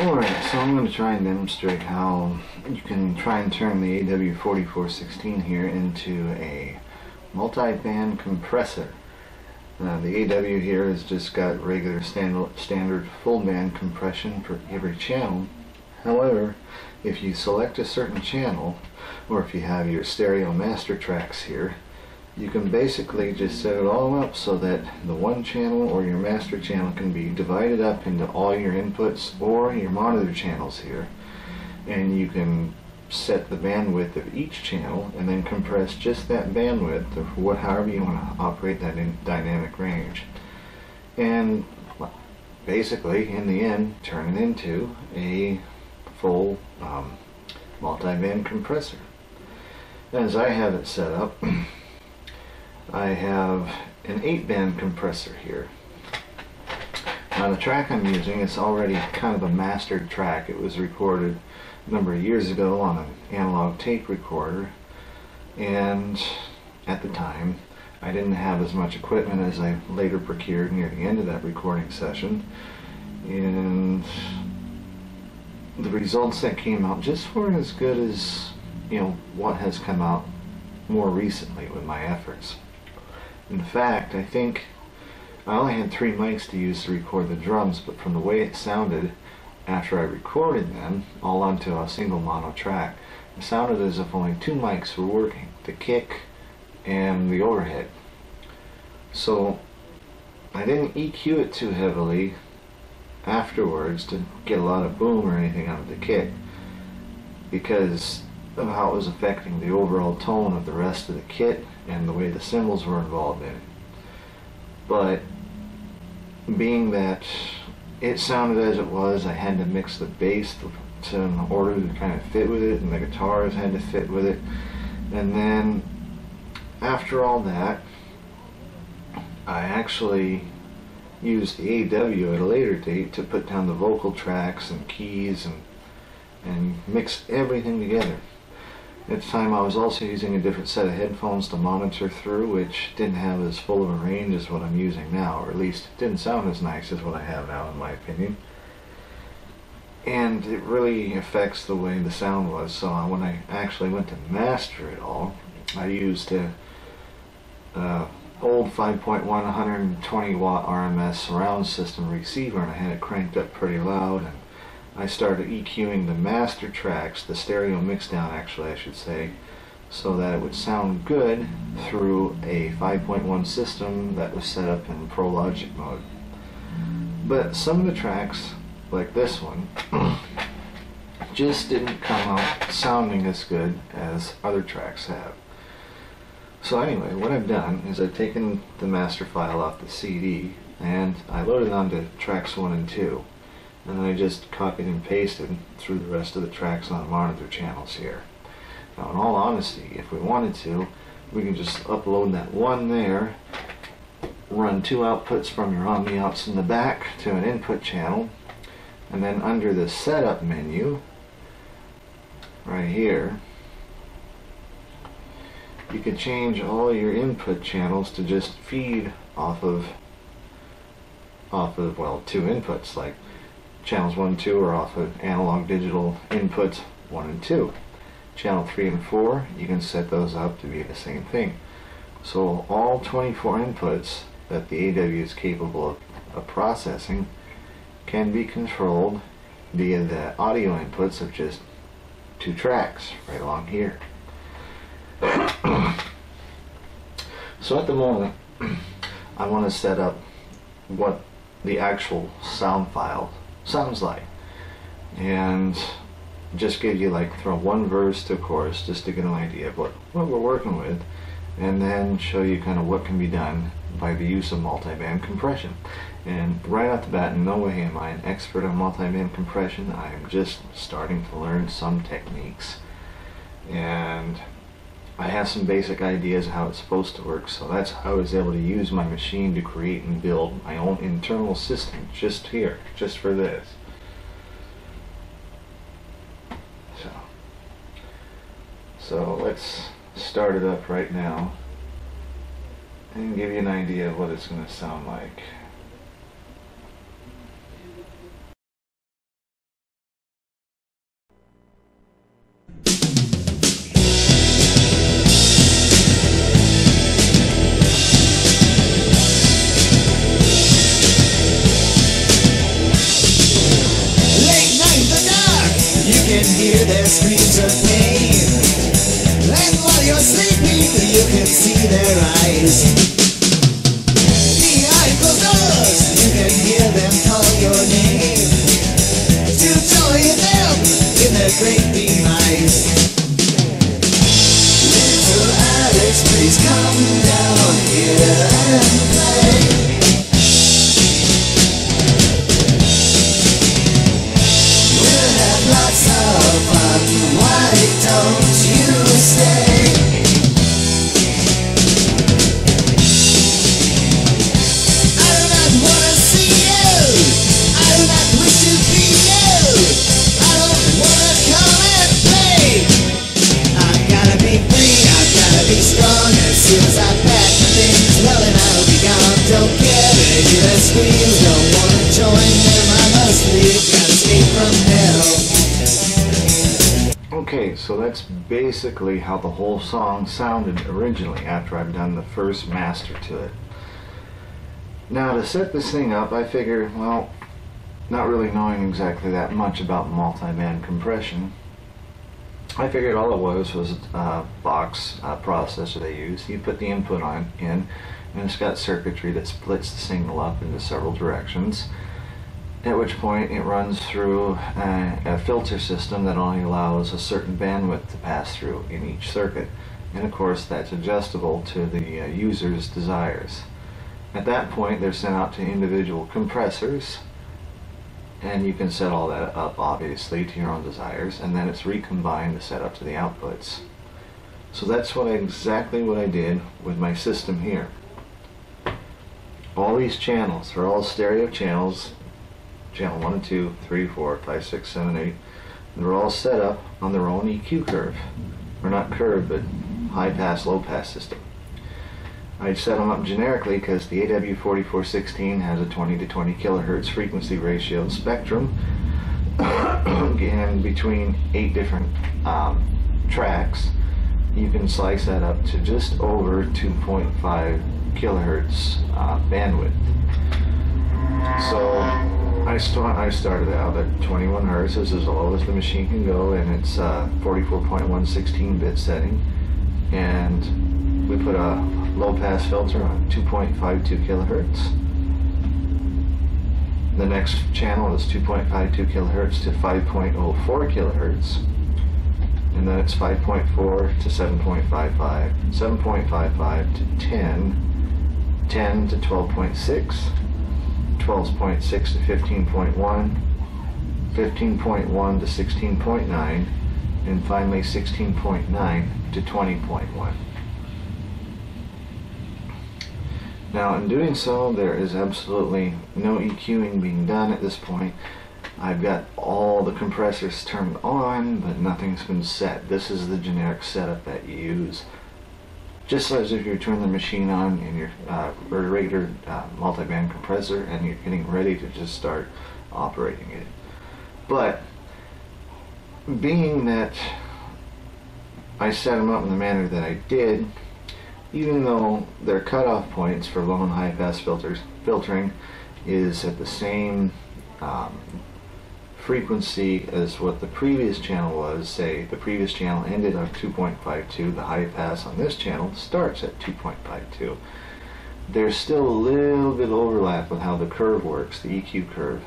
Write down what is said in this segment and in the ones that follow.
Alright, so I'm going to try and demonstrate how you can try and turn the AW4416 here into a multi-band compressor. The AW here has just got regular standard full band compression for every channel. However, if you select a certain channel, or if you have your stereo master tracks here, you can basically just set it all up so that the one channel or your master channel can be divided up into all your inputs or your monitor channels here, and you can set the bandwidth of each channel and then compress just that bandwidth of however you want to operate that in dynamic range, and basically in the end turn it into a full multi-band compressor. As I have it set up, I have an 8-band compressor here. Now the track I'm using is already kind of a mastered track. It was recorded a number of years ago on an analog tape recorder, and at the time I didn't have as much equipment as I later procured near the end of that recording session, and the results that came out just weren't as good as what has come out more recently with my efforts. In fact, I think I only had 3 mics to use to record the drums, but from the way it sounded after I recorded them all onto a single mono track, it sounded as if only 2 mics were working, the kick and the overhead. So I didn't EQ it too heavily afterwards to get a lot of boom or anything out of the kick, because of how it was affecting the overall tone of the rest of the kit and the way the cymbals were involved in it. But being that it sounded as it was, I had to mix the bass in order to kind of fit with it, and the guitars had to fit with it. And then after all that, I actually used the AW at a later date to put down the vocal tracks and keys and mix everything together. At the time I was also using a different set of headphones to monitor through, which didn't have as full of a range as what I'm using now, or at least it didn't sound as nice as what I have now in my opinion. And it really affects the way the sound was. So when I actually went to master it all, I used a old 5.1 120 watt RMS surround system receiver, and I had it cranked up pretty loud, and I started EQing the master tracks, the stereo mixdown actually I should say, so that it would sound good through a 5.1 system that was set up in Pro Logic mode. But some of the tracks, like this one, just didn't come out sounding as good as other tracks have. So anyway, what I've done is I've taken the master file off the CD and I loaded it onto tracks 1 and 2. And then I just copied and pasted through the rest of the tracks on the monitor channels here. Now in all honesty, if we wanted to, we can just upload that one there, run 2 outputs from your omni-outs in the back to an input channel, and then under the setup menu right here, you could change all your input channels to just feed off of well, 2 inputs, like channels 1 and 2 are off of analog digital inputs 1 and 2. Channel 3 and 4, you can set those up to be the same thing. So all 24 inputs that the AW is capable of processing can be controlled via the audio inputs of just 2 tracks right along here. So at the moment I want to set up what the actual sound file sounds like, and just give you throw 1 verse to chorus just to get an idea of what we're working with, and then show you kind of what can be done by the use of multi-band compression. And right off the bat, in no way am I an expert on multi-band compression. I am just starting to learn some techniques, and I have some basic ideas of how it's supposed to work, so that's how I was able to use my machine to create and build my own internal system just here, just for this. So let's start it up right now and give you an idea of what it's going to sound like. hear their screams of pain. And while you're sleeping, you can see their eyes. Behind closed doors, you can hear them call your name. To join them in their great demise. Little Alex, please come down here and play. Lots of fun, why don't you stay? I do not wanna see you, I do not wish to be you, I don't wanna come and play. I've gotta be free, I've gotta be strong. As soon as I pack things, well then I'll be gone. Don't care to hear their screams, don't wanna join them, I must leave, gotta escape from hell. Okay, so that's basically how the whole song sounded originally after I've done the first master to it. Now to set this thing up, I figured, well, not really knowing exactly that much about multiband compression, I figured all it was a box processor they use. You put the input in, and it's got circuitry that splits the signal up into several directions. At which point it runs through a filter system that only allows a certain bandwidth to pass through in each circuit. And of course that's adjustable to the user's desires. At that point they're sent out to individual compressors, and you can set all that up obviously to your own desires, and then it's recombined to set up to the outputs. So that's exactly what I did with my system here. All these channels are all stereo channels. Channel 1 and 2, 3, 4, 5, 6, 7, 8. They're all set up on their own EQ curve. Or not curve, but high pass, low pass system. I set them up generically because the AW4416 has a 20 to 20 kilohertz frequency ratio spectrum, and between 8 different tracks, you can slice that up to just over 2.5 kilohertz bandwidth. So I started out at 21 hertz. This is as low as the machine can go, and it's 44.116 bit setting. And we put a low pass filter on 2.52 kilohertz. The next channel is 2.52 kilohertz to 5.04 kilohertz. And then it's 5.4 to 7.55, 7.55 to 10, 10 to 12.6. 12.6 to 15.1, 15.1 to 16.9, and finally 16.9 to 20.1. Now in doing so, there is absolutely no EQing being done at this point. I've got all the compressors turned on, but nothing's been set. This is the generic setup that you use, just as if you turn the machine on in your regular multiband compressor and you're getting ready to just start operating it. But being that I set them up in the manner that I did, even though their cutoff points for low and high pass filtering is at the same frequency as what the previous channel was, say the previous channel ended on 2.52, the high pass on this channel starts at 2.52. There's still a little bit of overlap with how the curve works, the EQ curve,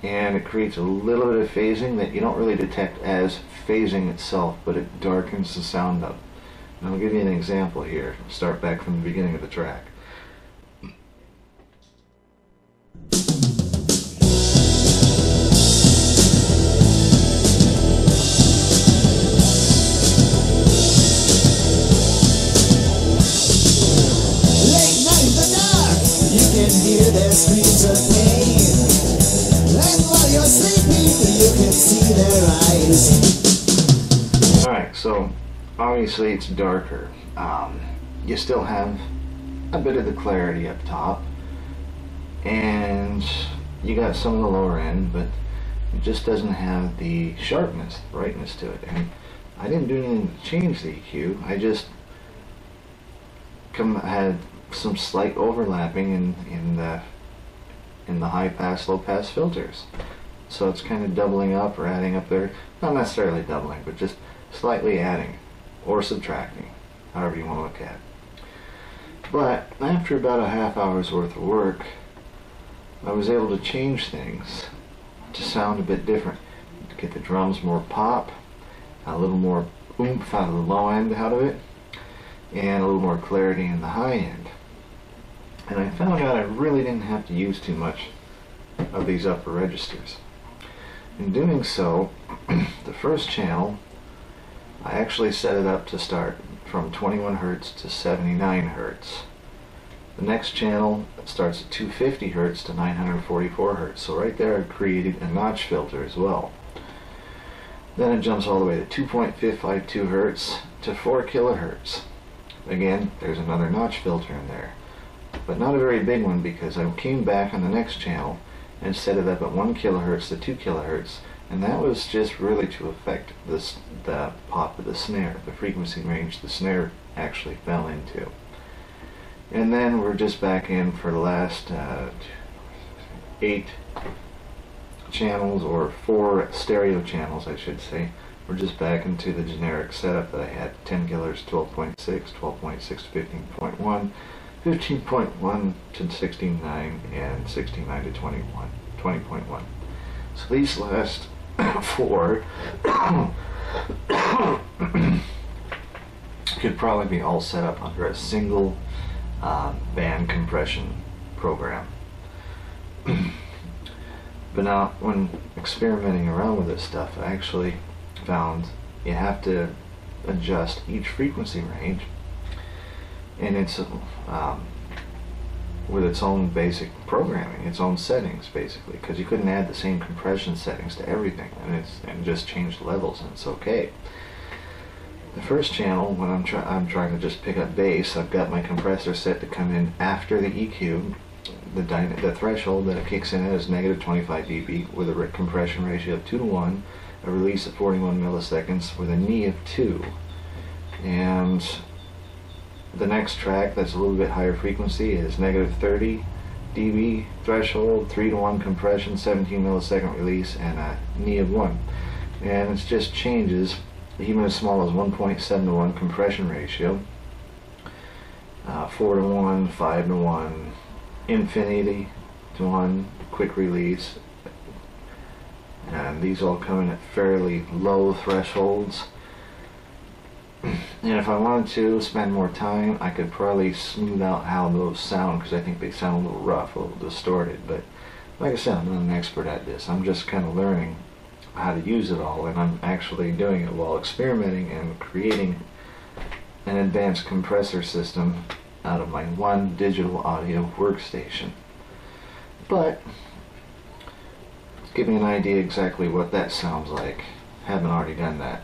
and it creates a little bit of phasing that you don't really detect as phasing itself, but it darkens the sound up. And I'll give you an example here. Start back from the beginning of the track. Hear their screams of pain, and while you're sleeping, you can see their eyes. Alright, so obviously it's darker. You still have a bit of the clarity up top, and you got some of the lower end, but it just doesn't have the sharpness, the brightness to it. And I didn't do anything to change the EQ. I just had some slight overlapping in the high pass, low pass filters. so it's kind of doubling up or adding up there. Not necessarily doubling, but just slightly adding or subtracting, however you want to look at it. But after about a half hour's worth of work, I was able to change things to sound a bit different, to get the drums more pop, a little more oomph out of the low end out of it, and a little more clarity in the high end. And I found out I really didn't have to use too much of these upper registers. In doing so, the first channel, I actually set it up to start from 21 Hertz to 79 Hertz. The next channel starts at 250 Hertz to 944 Hertz. So right there I created a notch filter as well. Then it jumps all the way to 2.552 Hertz to 4 kilohertz. Again, there's another notch filter in there, but not a very big one, because I came back on the next channel and set it up at 1 kilohertz to 2 kilohertz, and that was just really to affect the pop of the snare, the frequency range the snare actually fell into. And then we're just back in for the last 8 channels, or 4 stereo channels I should say. We're just back into the generic setup that I had: 10 kilohertz, 12.6, 12.6 to 15.1, 15.1 to 16.9, and 16.9 to 20.1. So these last 4 could probably be all set up under a single band compression program. But now, when experimenting around with this stuff, I actually found you have to adjust each frequency range, and it's with its own basic programming, its own settings basically, because you couldn't add the same compression settings to everything, and just change the levels, and it's okay. The first channel, when I'm trying to just pick up bass, I've got my compressor set to come in after the EQ. The threshold that it kicks in at is negative 25 dB with a compression ratio of 2 to 1, a release of 41 milliseconds with a knee of 2. And the next track, that's a little bit higher frequency, is negative 30 dB threshold, 3 to 1 compression, 17 millisecond release, and a knee of 1. And it just changes, even as small as 1.7 to 1 compression ratio, 4 to 1, 5 to 1, infinity to 1, quick release, and these all come in at fairly low thresholds. And if I wanted to spend more time, I could probably smooth out how those sound, because I think they sound a little rough, a little distorted. But like I said, I'm not an expert at this. I'm just kind of learning how to use it all, and I'm actually doing it while experimenting and creating an advanced compressor system out of my one digital audio workstation. But give me an idea exactly what that sounds like. Haven't already done that.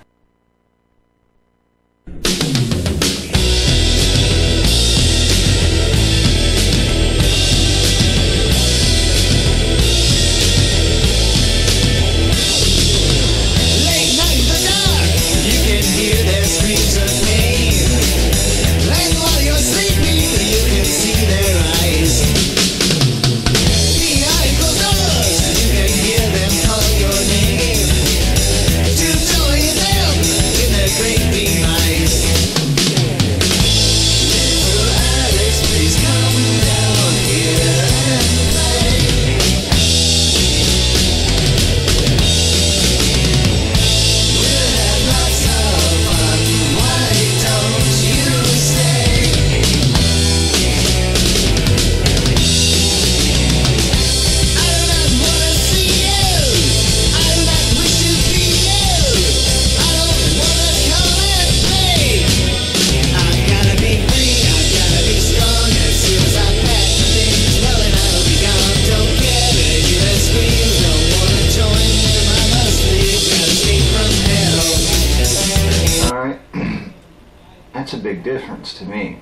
Late night in the dark, you can hear their screams of pain. And while you're sleeping, you can see their eyes. Behind closed doors, you can hear them call your name. To join them in their great demise. Little Alex, please come down here and play. We'll have lots of fun, why don't you stay? I do not wanna see you, I do not wish to be you, I don't wanna come and play. I've gotta be free, I've gotta be strong. As soon as I pack the things, well then I'll be gone. Don't care to hear their screams, don't wanna join them, I must leave, gotta escape from hell. Alright, that's a big difference to me.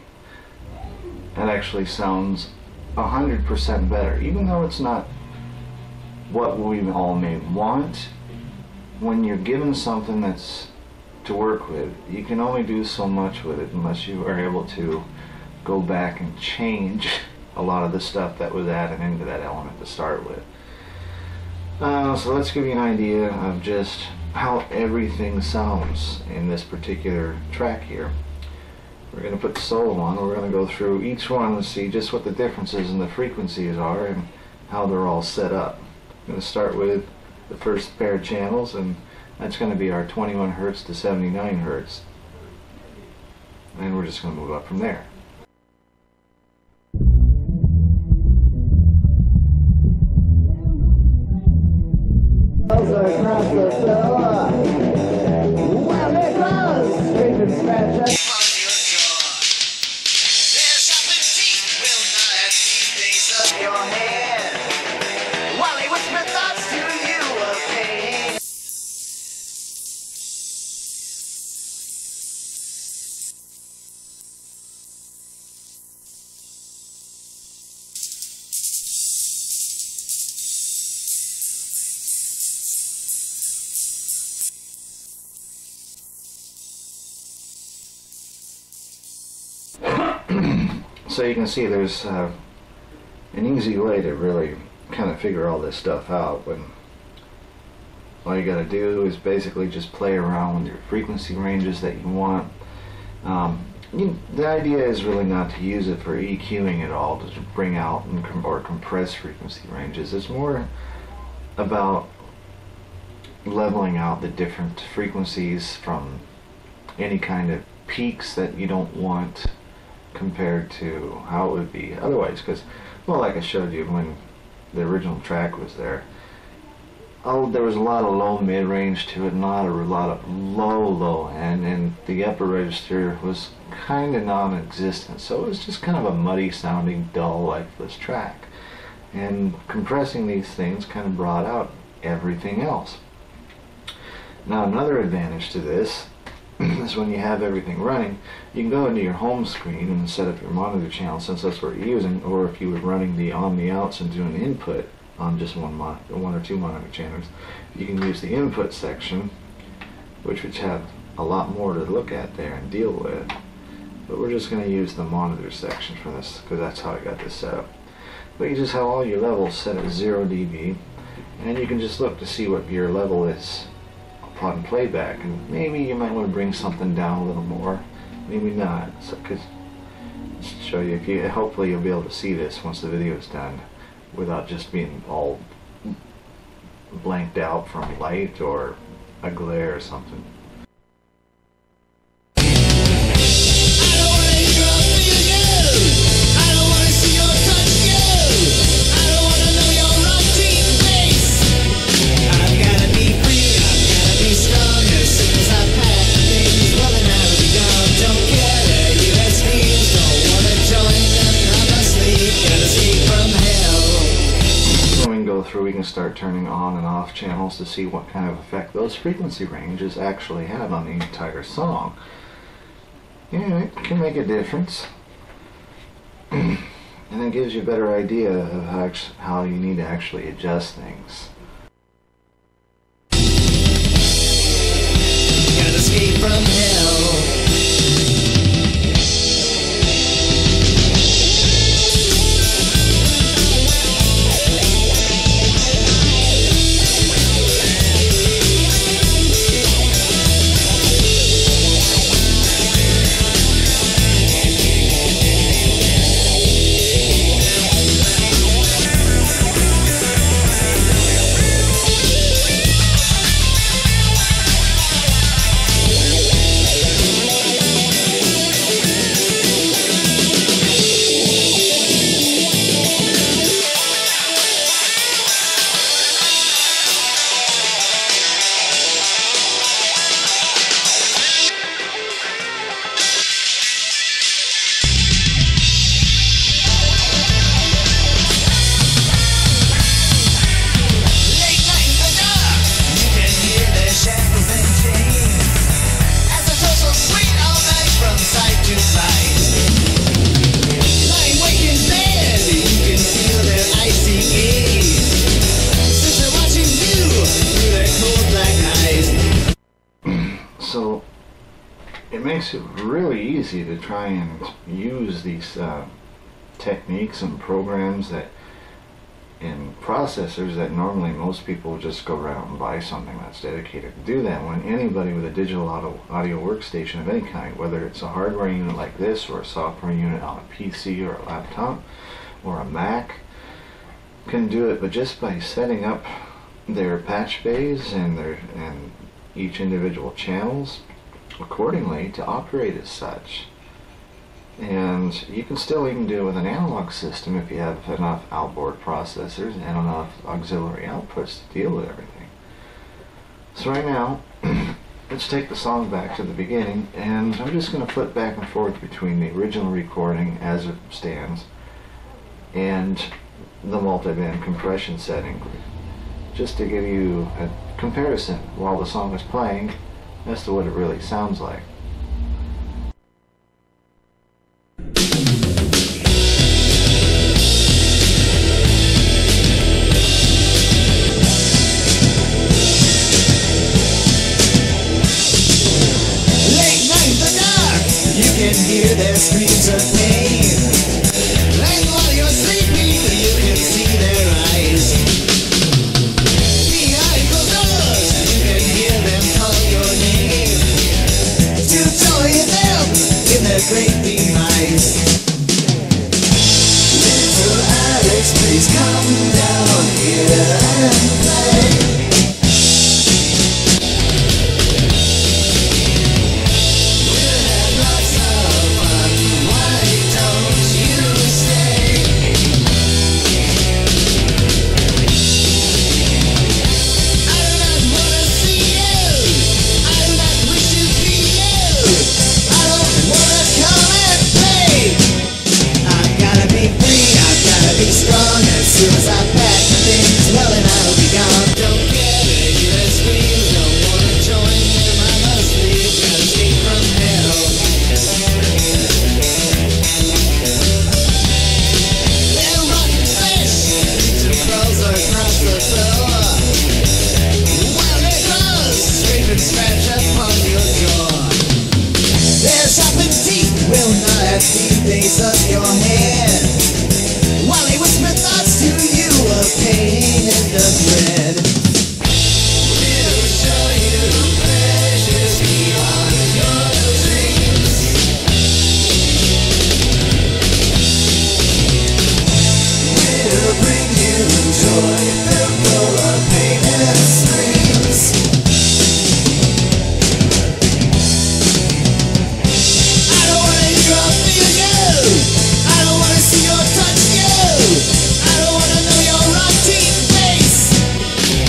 That actually sounds 100% better, even though it's not what we all may want. When you're given something that's to work with, you can only do so much with it unless you are able to go back and change a lot of the stuff that was added into that element to start with. So let's give you an idea of just how everything sounds in this particular track here. We're going to put the solo on, and we're going to go through each one and see just what the differences in the frequencies are and how they're all set up. I'm going to start with the first pair of channels, and that's going to be our 21 Hertz to 79 Hertz. And we're just going to move up from there. Across the floor. Well, there goes scrape and scratch. Their sharpened teeth will not at the base of your head. While they whisper thoughts to you of pain. So you can see there's an easy way to really kind of figure all this stuff out. When all you got to do is basically just play around with your frequency ranges that you want. The idea is really not to use it for EQing at all, to bring out or compress frequency ranges. It's more about leveling out the different frequencies from any kind of peaks that you don't want compared to how it would be otherwise, because, well, like I showed you when the original track was there, there was a lot of low mid-range to it, not a lot of low end, and the upper register was kind of non-existent, so it was just kind of a muddy sounding, dull, lifeless track. And compressing these things kind of brought out everything else. Now, another advantage to this is when you have everything running, you can go into your home screen and set up your monitor channel, since that's what you're using, or if you were running the on the outs and doing input on just one or two monitor channels, you can use the input section, which would have a lot more to look at there and deal with. But we're just going to use the monitor section for this, because that's how I got this set up. But you just have all your levels set at 0 dB, and you can just look to see what your level is upon playback, and maybe you might want to bring something down a little more, maybe not. So, cause just to show you, hopefully you'll be able to see this once the video is done, without just being all blanked out from light or a glare or something. We can start turning on and off channels to see what kind of effect those frequency ranges actually have on the entire song. Yeah, it can make a difference. And it gives you a better idea of how you need to actually adjust things. Gotta escape from hell. So it makes it really easy to try and use these techniques and programs that in processors that normally most people just go around and buy something that's dedicated to do that, when anybody with a digital audio workstation of any kind, whether it's a hardware unit like this or a software unit on a PC or a laptop or a Mac, can do it. But just by setting up their patch bays and each individual channels accordingly to operate as such. And you can still even do it with an analog system if you have enough outboard processors and enough auxiliary outputs to deal with everything. So right now, let's take the song back to the beginning, and I'm just going to flip back and forth between the original recording as it stands and the multiband compression setting, just to give you a comparison while the song is playing as to what it really sounds like. Hear their screams of pain, and while you're sleeping you can see their eyes. Behind closed doors you can hear them call your name, to join them in their great demise. Little Alex, please come down here and play. Base of your head, while he whispered thoughts to you of pain and of dread. We'll show you pleasures beyond your dreams. We'll bring you joy full of pain and screams. I don't wanna see or touch you. I don't wanna know your rotten face.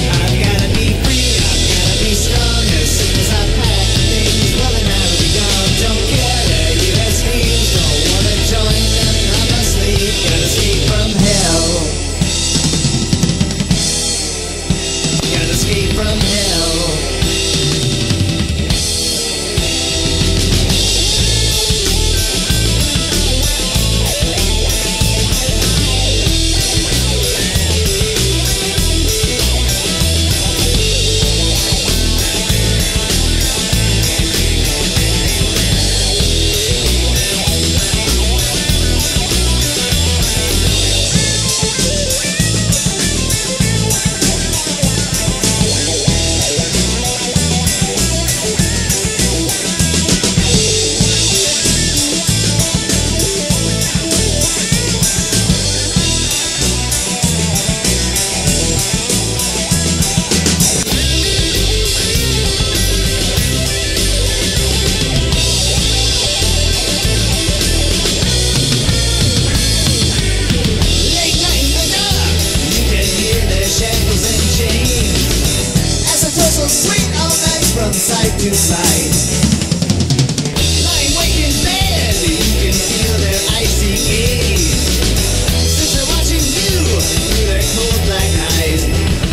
I've gotta be free, I've gotta be strong. As soon as I pack things, well then I'll be gone. Don't care to hear their screams, don't wanna join them. I must leave, gotta escape from hell. Gotta escape from hell. From side to side, lying awake in bed, you can feel their icy gaze. Since they're watching you through their cold black eyes,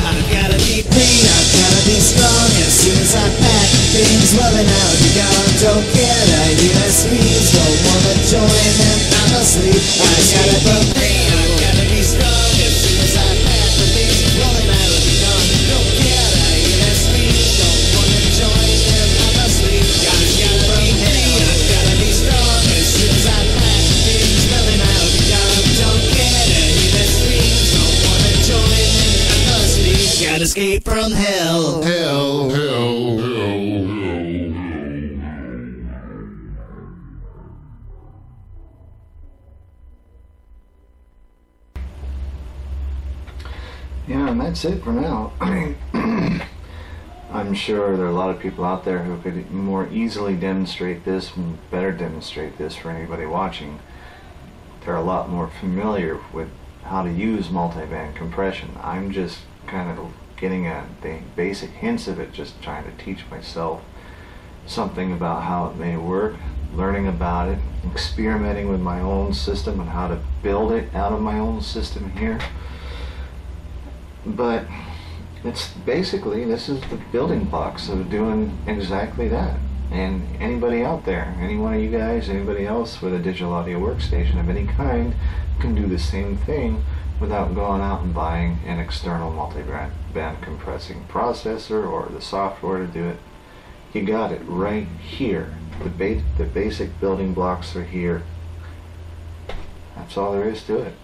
I've gotta be free, I've gotta be strong. As soon as I pack things, well then I'll be gone. Don't care to hear their screams, don't wanna join them. I'm asleep, I gotta be free, I've gotta be strong. As soon as I pack the things, well then I'll be gone. Don't care to hear their screams, don't wanna join them. escape from hell. Hell, hell, hell. Yeah, and that's it for now. I mean, I'm sure there are a lot of people out there who could more easily demonstrate this and better demonstrate this for anybody watching. They're a lot more familiar with how to use multiband compression. I'm just kind of getting at the basic hints of it, just trying to teach myself something about how it may work, learning about it, experimenting with my own system and how to build it out of my own system here. But it's basically, this is the building blocks of doing exactly that. And anybody out there, any one of you guys, anybody else with a digital audio workstation of any kind can do the same thing without going out and buying an external multiband compressing processor or the software to do it. You got it right here. The basic building blocks are here. That's all there is to it.